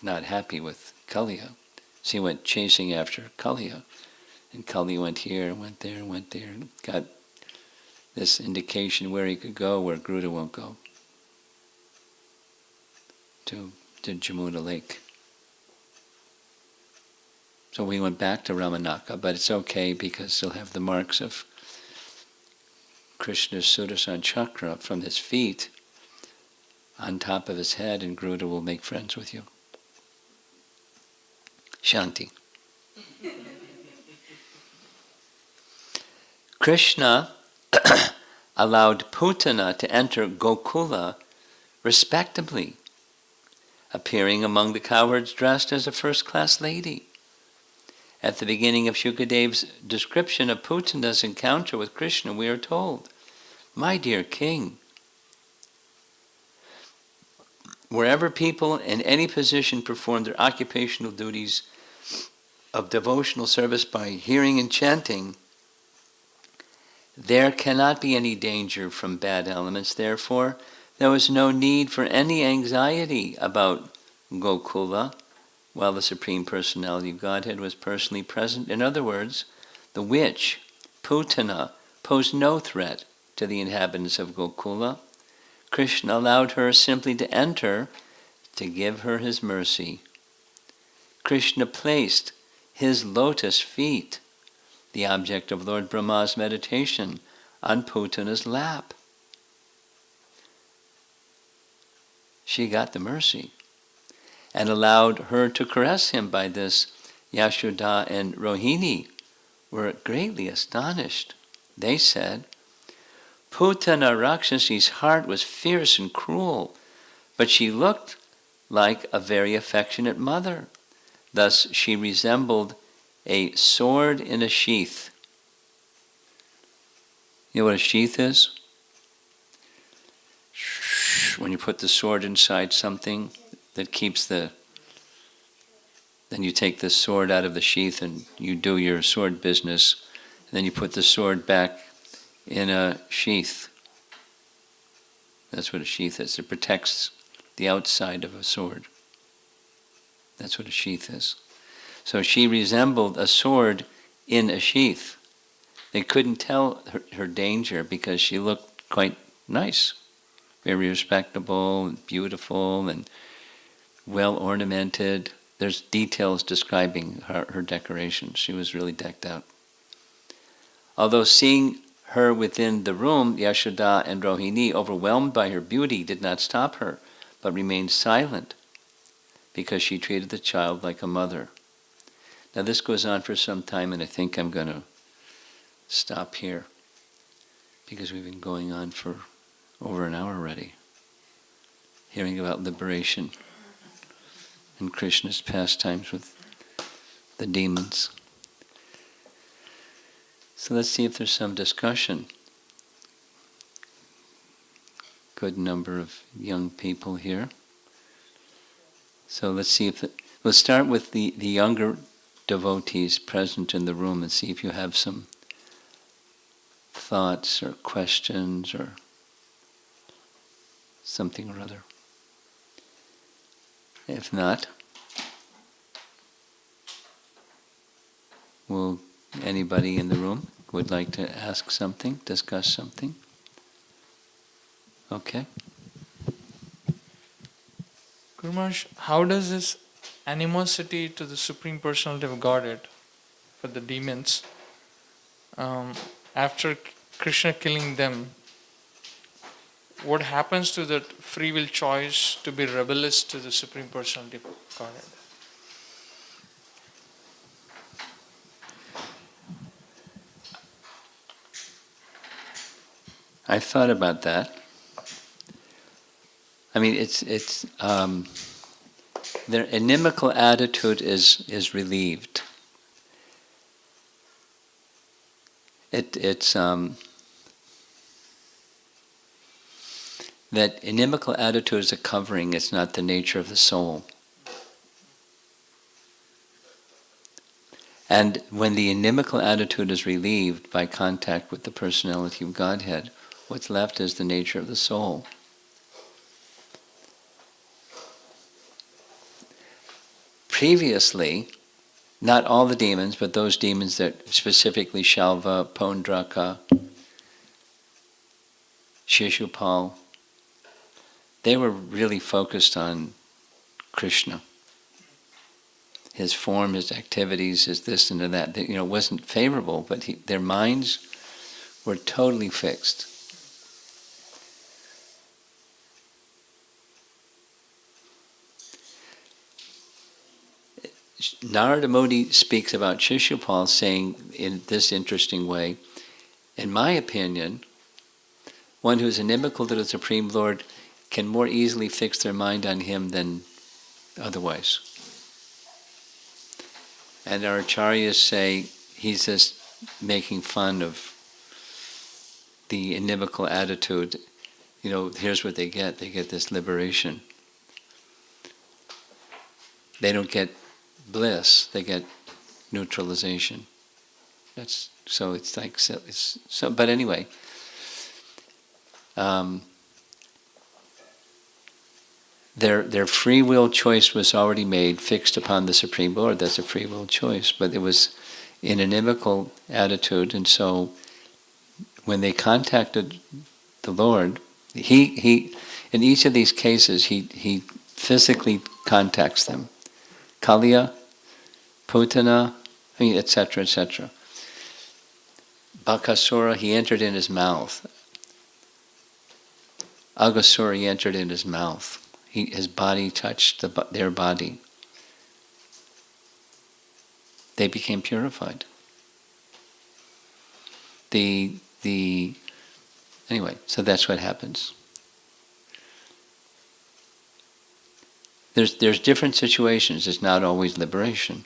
not happy with Kaliya. So he went chasing after Kaliya. And Kali went here, went there, and got this indication where he could go, where Garuda won't go. To Jamuna Lake. So we went back to Ramanaka, but it's okay because he'll have the marks of Krishna's Sudarshan chakra from his feet on top of his head, and Garuda will make friends with you. Shanti. Krishna allowed Putana to enter Gokula respectably, appearing among the cowherds dressed as a first-class lady. At the beginning of Shukadev's description of Putana's encounter with Krishna, we are told, "My dear king, wherever people in any position perform their occupational duties of devotional service by hearing and chanting, there cannot be any danger from bad elements. Therefore, there was no need for any anxiety about Gokula while the Supreme Personality of Godhead was personally present. In other words, the witch, Putana, posed no threat to the inhabitants of Gokula. Krishna allowed her simply to enter to give her his mercy. Krishna placed his lotus feet, the object of Lord Brahma's meditation, on Putana's lap. She got the mercy and allowed her to caress him. By this, Yashoda and Rohini were greatly astonished. They said, "Putana Rakshasi's heart was fierce and cruel, but she looked like a very affectionate mother. Thus she resembled a sword in a sheath." You know what a sheath is? When you put the sword inside something that keeps then you take the sword out of the sheath and you do your sword business, and then you put the sword back in a sheath. That's what a sheath is. It protects the outside of a sword. That's what a sheath is. So she resembled a sword in a sheath. They couldn't tell her danger because she looked quite nice, very respectable, and beautiful, and well ornamented. There's details describing her decorations. She was really decked out. Although seeing her within the room, Yashoda and Rohini, overwhelmed by her beauty, did not stop her, but remained silent because she treated the child like a mother. Now this goes on for some time, and I think I'm going to stop here because we've been going on for over an hour already, hearing about liberation and Krishna's pastimes with the demons. So let's see if there's some discussion. Good number of young people here. So let's see if we'll start with the younger devotees present in the room and see if you have some thoughts or questions or something or other. If not, will anybody in the room would like to ask something, discuss something? Okay. Guru Maharaj, how does this animosity to the Supreme Personality of Godhead for the demons, after Krishna killing them, what happens to that free will choice to be rebellious to the Supreme Personality of Godhead? I thought about that. I mean, their inimical attitude is relieved. That inimical attitude is a covering. It's not the nature of the soul. And when the inimical attitude is relieved by contact with the personality of Godhead, what's left is the nature of the soul. previously, not all the demons, but those demons that specifically Shalva, Pondraka, Shishupal, they were really focused on Krishna. His form, his activities, his this and that. It wasn't favorable, but their minds were totally fixed. Narada Muni speaks about Shishupal saying in this interesting way, in my opinion, one who is inimical to the Supreme Lord can more easily fix their mind on him than otherwise. And our acharyas say he's just making fun of the inimical attitude. Here's what they get. They get this liberation. They don't get bliss, they get neutralization. But anyway, their free will choice was already made, fixed upon the Supreme Lord. That's a free will choice, but it was in an inimical attitude, and so when they contacted the Lord, he in each of these cases he physically contacts them. Kaliya, Putana, etc., etc. Bakasura, he entered in his mouth. Aghasura, he entered in his mouth. His body touched their body. They became purified. Anyway, so that's what happens. There's different situations. It's not always liberation.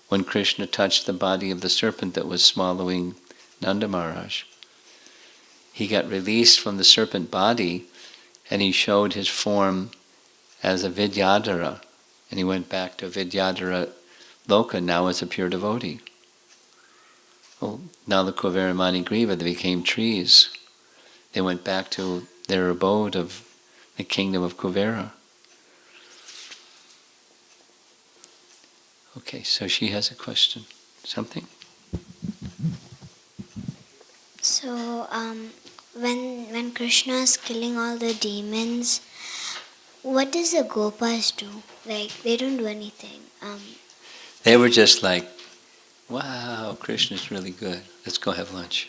When Krishna touched the body of the serpent that was swallowing Nanda Maharaj, he got released from the serpent body, and he showed his form as a Vidyadhara, and he went back to Vidyadhara Loka now as a pure devotee. Well, now the Kuveramani Griva, they became trees. They went back to their abode of the kingdom of Kuvera. Okay, so she has a question. Something? So, when Krishna is killing all the demons, what does the Gopas do? Like, they don't do anything. They were just like, wow, Krishna's really good. Let's go have lunch.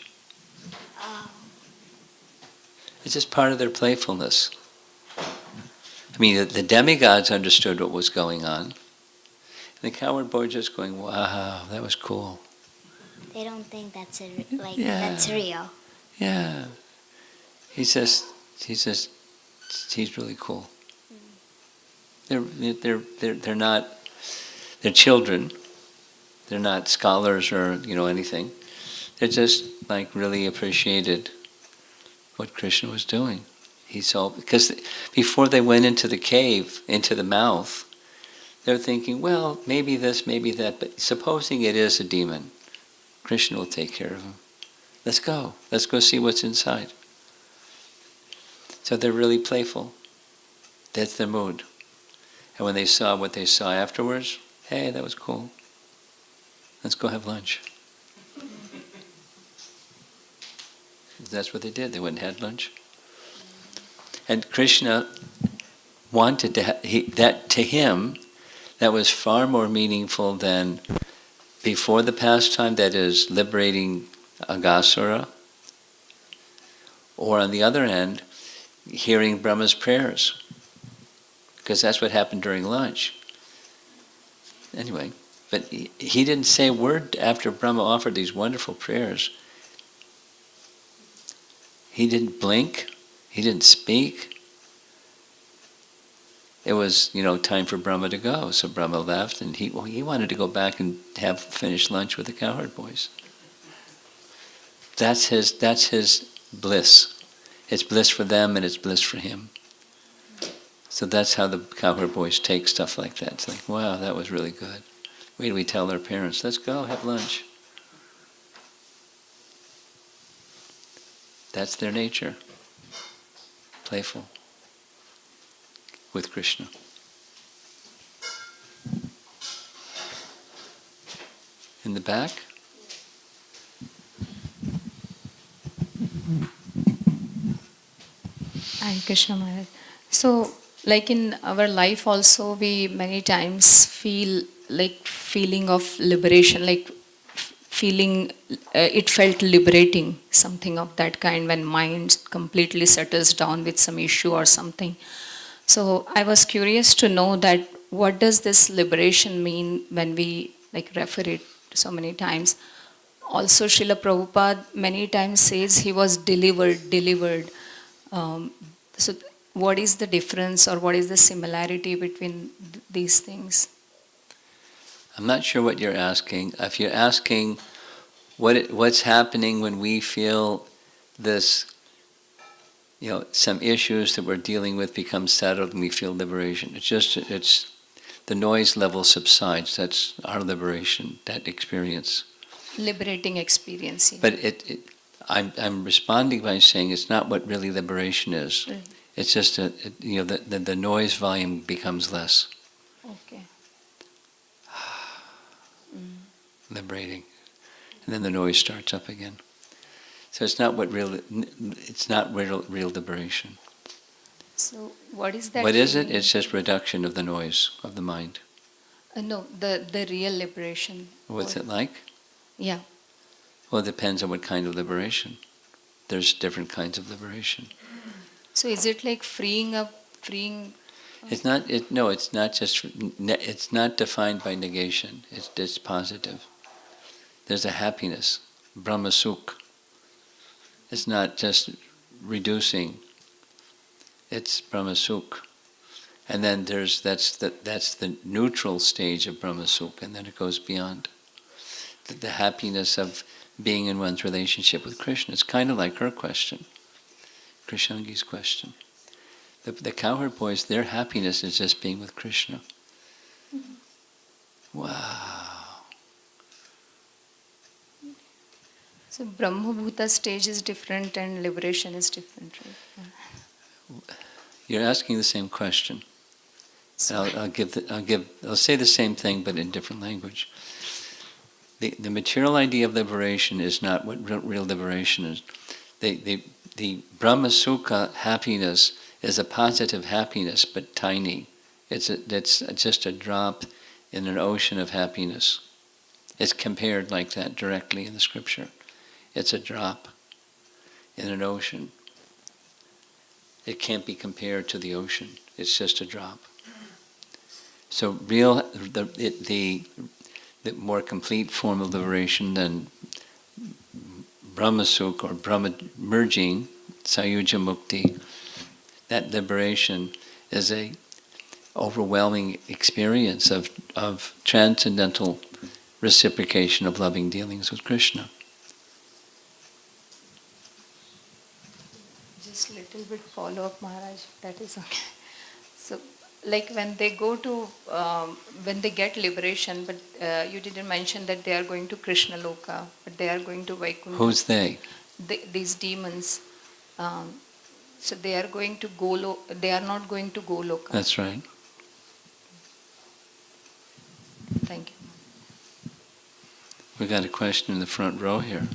It's just part of their playfulness. I mean, the demigods understood what was going on. And the coward boy just going, wow, that was cool. They don't think that's that's real. Yeah. He's really cool. They're not, they're children. They're not scholars or, anything. They just like really appreciated what Krishna was doing. Because before they went into the cave, into the mouth, they're thinking, well, maybe this, maybe that, but supposing it is a demon, Krishna will take care of him. Let's go see what's inside. So they're really playful. That's their mood. And when they saw what they saw afterwards, hey, that was cool. Let's go have lunch. That's what they did. They went and had lunch. And Krishna wanted to him, that was far more meaningful than before the pastime, that is liberating Aghasura, or on the other hand, hearing Brahma's prayers, because that's what happened during lunch. Anyway, but he didn't say a word after Brahma offered these wonderful prayers. He didn't blink. He didn't speak. It was, time for Brahma to go. So Brahma left, and he wanted to go back and have finished lunch with the cowherd boys. That's his bliss. It's bliss for them, and it's bliss for him. So that's how the cowherd boys take stuff like that. It's like, wow, that was really good. Wait till we tell their parents, let's go have lunch. That's their nature. Playful. With Krishna. In the back? And Krishna Maharaj. So, like in our life also, we many times feel like feeling of liberation, like feeling it felt liberating, something of that kind when mind completely settles down with some issue or something. So I was curious to know that what does this liberation mean when we like refer it so many times. Also, Srila Prabhupada many times says he was delivered. Um, so, what is the difference or what is the similarity between these things? I'm not sure what you're asking. If you're asking what's happening when we feel this, some issues that we're dealing with become settled and we feel liberation. It's the noise level subsides. That's our liberation, that experience. Liberating experience. Yeah. But I'm responding by saying it's not what really liberation is. Right. It's just the noise volume becomes less, Okay. liberating, and then the noise starts up again. So it's not real liberation. So, what is that? What is it? feeling? It's just reduction of the noise of the mind. No, the real liberation. What's it like? Yeah. Well, it depends on what kind of liberation. There's different kinds of liberation. So, is it like freeing up, freeing? It's not. No, it's not just. It's not defined by negation. It's positive. There's a happiness, Brahma Sukh. It's not just reducing. It's Brahma Sukh, and then that's the neutral stage of Brahma Sukh, and then it goes beyond. The happiness of being in one's relationship with Krishna. It's kind of like her question, Krishangi's question. The cowherd boys, their happiness is just being with Krishna. Wow. So Brahma Bhuta stage is different and liberation is different, right? Yeah. You're asking the same question. I'll say the same thing, but in different language. The material idea of liberation is not what real liberation is. The Brahma Sukha happiness is a positive happiness, but tiny. It's just a drop in an ocean of happiness. It's compared like that directly in the scripture. It's a drop in an ocean. It can't be compared to the ocean. It's just a drop. So the more complete form of liberation than Brahma Sukha or Brahma merging, Sayuja Mukti, that liberation is a overwhelming experience of transcendental reciprocation of loving dealings with Krishna. Just little bit follow up, Maharaj. That is okay. So, like when they go to, when they get liberation, but you didn't mention that they are going to Krishna Loka, but they are going to Vaikuntha. Who's they? These demons. Um, so they are going to they are not going to Goloka. That's right. Thank you. We got a question in the front row here.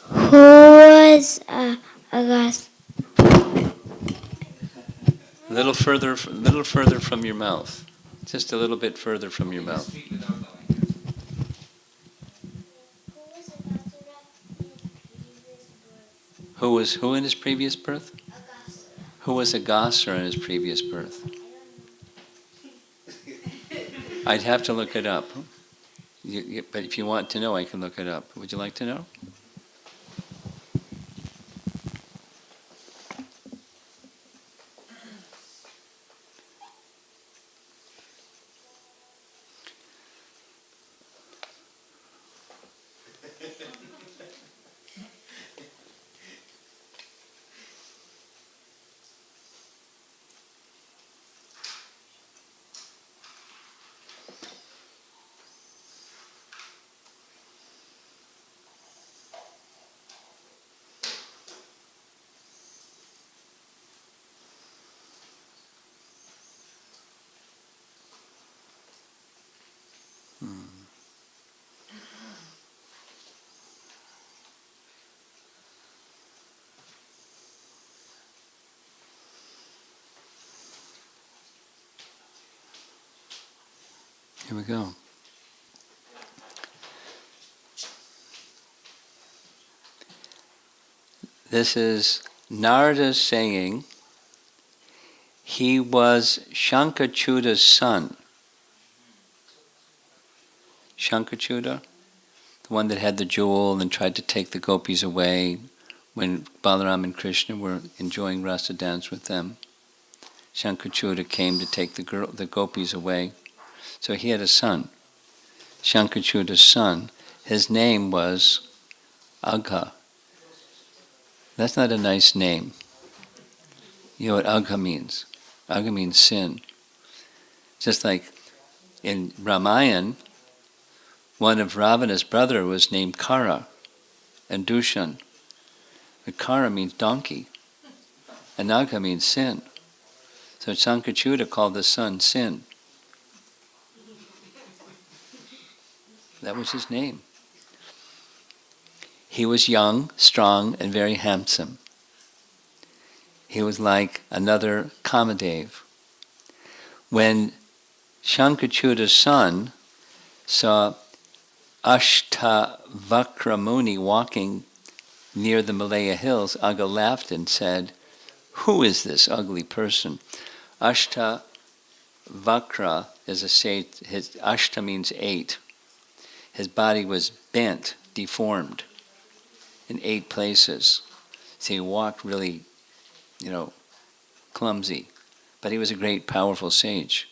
Who was August? A little further from your mouth. Just a little bit further from your mouth. Who was who in his previous birth? Who was Agasura in his previous birth? I'd have to look it up. But if you want to know, I can look it up. Would you like to know? Here we go. This is Narada saying he was Shankachuda's son. Shankachuda, the one that had the jewel and tried to take the gopis away when Balaram and Krishna were enjoying rasa dance with them. Shankachuda came to take the gopis away. So he had a son, Shankachuda's son. His name was Agha. That's not a nice name. You know what Agha means? Agha means sin. Just like in Ramayana, one of Ravana's brother was named Kara and Dushan. But Kara means donkey, and Agha means sin. So Shankachuda called the son Sin. That was his name. He was young, strong, and very handsome. He was like another Kamadev. When Shankachuda's son saw Ashtavakra Muni walking near the Malaya hills, Agha laughed and said, "Who is this ugly person?" Ashtavakra is a sage. His Ashta means 8. His body was bent, deformed in 8 places. So he walked really, clumsy. But he was a great, powerful sage.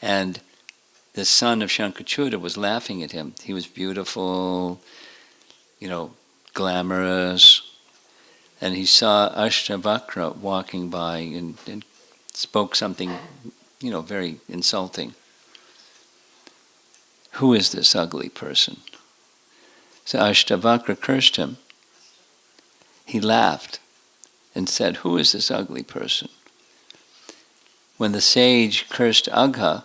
And the son of Shankachuda was laughing at him. He was beautiful, glamorous. And he saw Ashtavakra walking by and spoke something, very insulting. Who is this ugly person? So Ashtavakra cursed him. He laughed and said, "Who is this ugly person?" When the sage cursed Agha,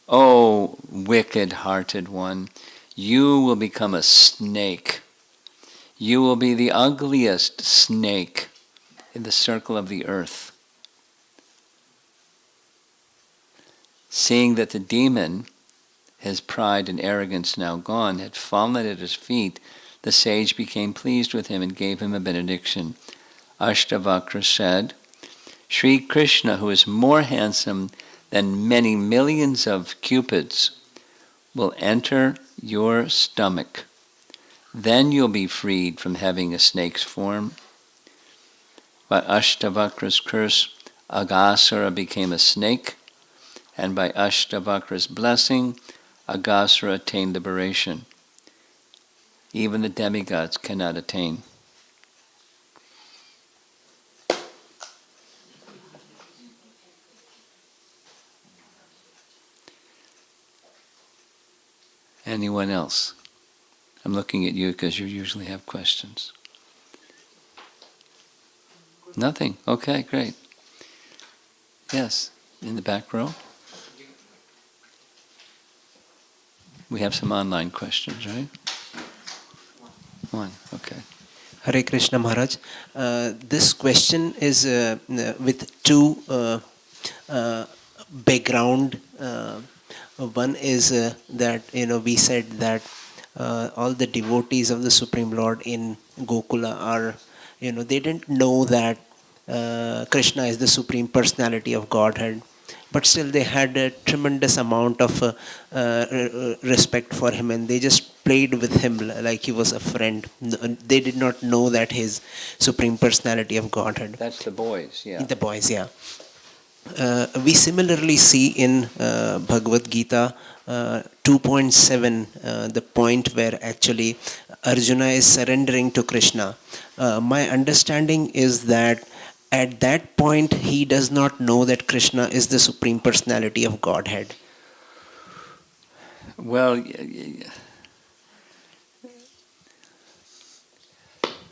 "Oh, wicked-hearted one, you will become a snake. You will be the ugliest snake in the circle of the earth." Seeing that the demon, his pride and arrogance now gone, had fallen at his feet, the sage became pleased with him and gave him a benediction. Ashtavakra said, "Sri Krishna, who is more handsome than many millions of cupids, will enter your stomach. Then you'll be freed from having a snake's form." By Ashtavakra's curse, Aghasura became a snake, and by Ashtavakra's blessing, Aghasura attained liberation. Even the demigods cannot attain. Anyone else? I'm looking at you because you usually have questions. Nothing? Okay, great. Yes, in the back row. We have some online questions, right? One, okay. Hare Krishna Maharaj. This question is with two background. One is that we said that all the devotees of the Supreme Lord in Gokula are they didn't know that Krishna is the Supreme Personality of Godhead, but still they had a tremendous amount of respect for him, and they just played with him like he was a friend. They did not know that his Supreme Personality of Godhead. That's the boys, yeah. The boys, yeah. We similarly see in Bhagavad Gita 2.7 the point where actually Arjuna is surrendering to Krishna. My understanding is that at that point he does not know that Krishna is the Supreme Personality of Godhead. Well,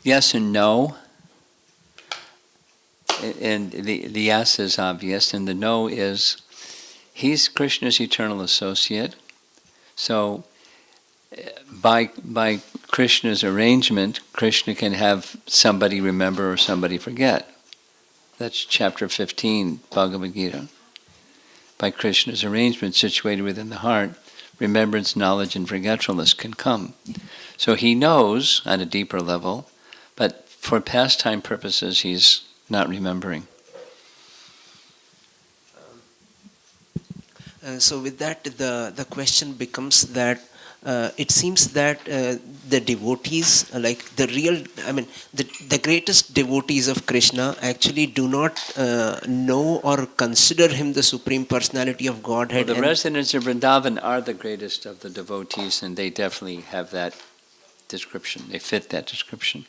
yes and no. And the yes is obvious, and the no is he's Krishna's eternal associate. So by Krishna's arrangement, Krishna can have somebody remember or somebody forget. That's chapter 15, Bhagavad Gita. by Krishna's arrangement situated within the heart, remembrance, knowledge, and forgetfulness can come. So he knows on a deeper level, but for pastime purposes, he's not remembering. So with that, the question becomes that it seems that the devotees, like the real, the greatest devotees of Krishna actually do not know or consider him the Supreme Personality of Godhead. Well, the residents of Vrindavan are the greatest of the devotees, and they definitely have that description. They fit that description.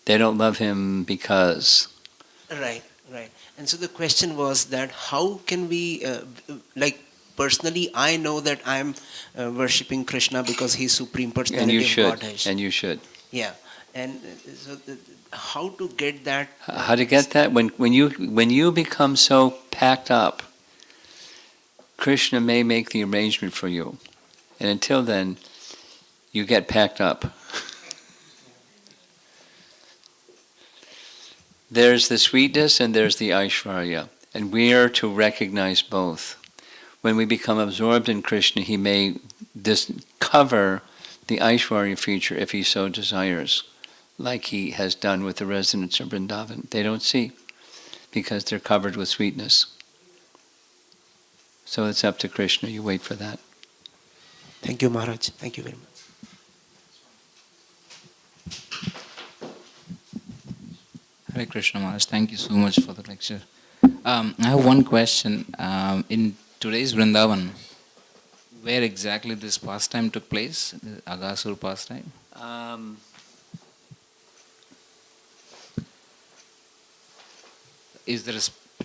They don't love him because... Right. And so the question was that how can we, personally, I know that I'm worshipping Krishna because he's Supreme Personality of Godhead. And you should. Yeah. And so how to get that? How to get that? When you become so packed up, Krishna may make the arrangement for you. And until then, you get packed up. There's the sweetness and there's the Aishwarya. And we are to recognize both. When we become absorbed in Krishna, he may cover the Aishwarya feature if he so desires, like he has done with the residents of Vrindavan. They don't see, because they're covered with sweetness. So it's up to Krishna. You wait for that. Thank you, Maharaj. Thank you very much. Hare Krishna Maharaj, thank you so much for the lecture. I have one question. In today's Vrindavan, where exactly this pastime took place, the Agasur pastime? Is there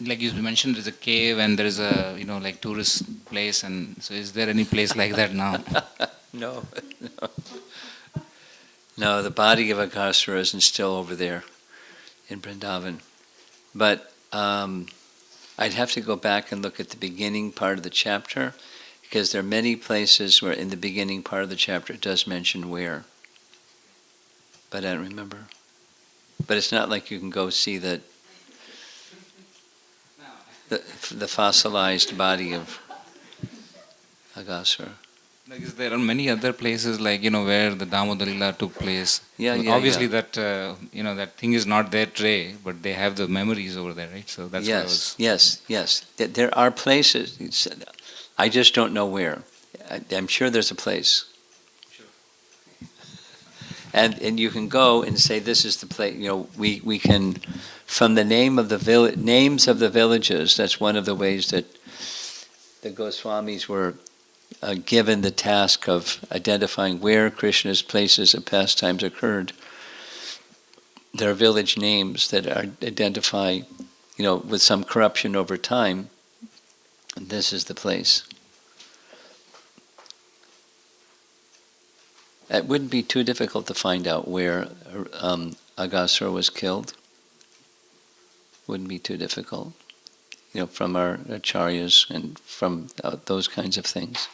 like you mentioned, there's a cave and there is a tourist place, and so is there any place like that now? No. No, the body of Agasura isn't still over there in Vrindavan. But I'd have to go back and look at the beginning part of the chapter, because there are many places where in the beginning part of the chapter it does mention where. But I don't remember. But it's not like you can go see the fossilized body of Agasura. Because there are many other places where the Damodar Lila took place. Yeah. Obviously that that thing is not there today, but they have the memories over there, right? So that's Yes. There are places. I just don't know where. I'm sure there's a place. Sure. And you can go and say this is the place. We can, from the names of the villages. That's one of the ways that the Goswamis were given the task of identifying where Krishna's places of pastimes occurred. There are village names that identify, with some corruption over time. This is the place. It wouldn't be too difficult to find out where Agasura was killed. Wouldn't be too difficult. From our acharyas and from those kinds of things.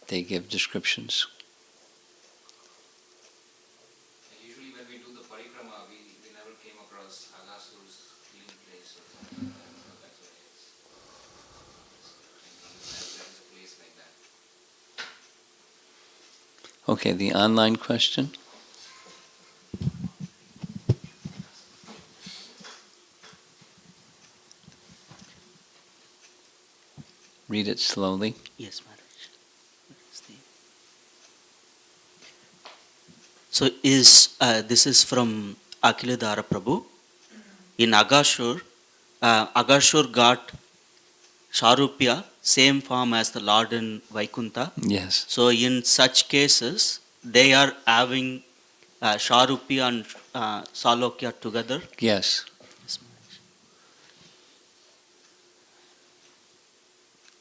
They give descriptions. Usually when we do the parikrama, we never came across Agasur's killing place or something. That's why there is a place like that. Okay, the online question. Read it slowly. Yes, Maharaj. So this is from Akhiladhara Prabhu. In Agashur, Agashur got Sharupya, same form as the Lord in Vaikunta. Yes. So in such cases, they are having Sharupya and Salokya together. Yes. Yes,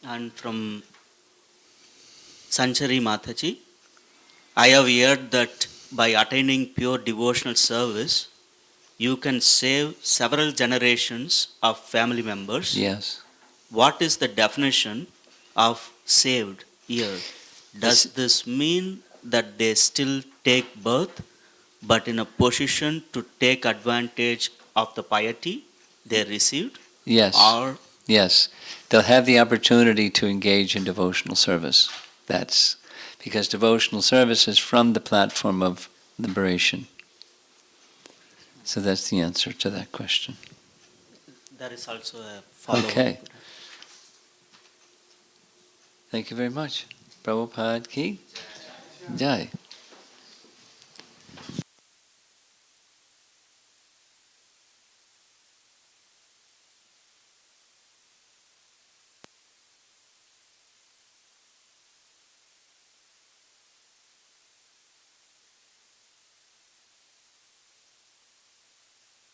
Maharaj. And from Sanchari Mataji, I have heard that by attaining pure devotional service, you can save several generations of family members. Yes. What is the definition of saved here? Does this mean that they still take birth, but in a position to take advantage of the piety they received? Yes. Or Yes, they'll have the opportunity to engage in devotional service. That's because devotional service is from the platform of liberation. So that's the answer to that question. There is also a follow-up. Okay. Thank you very much. Prabhupada ki Jai.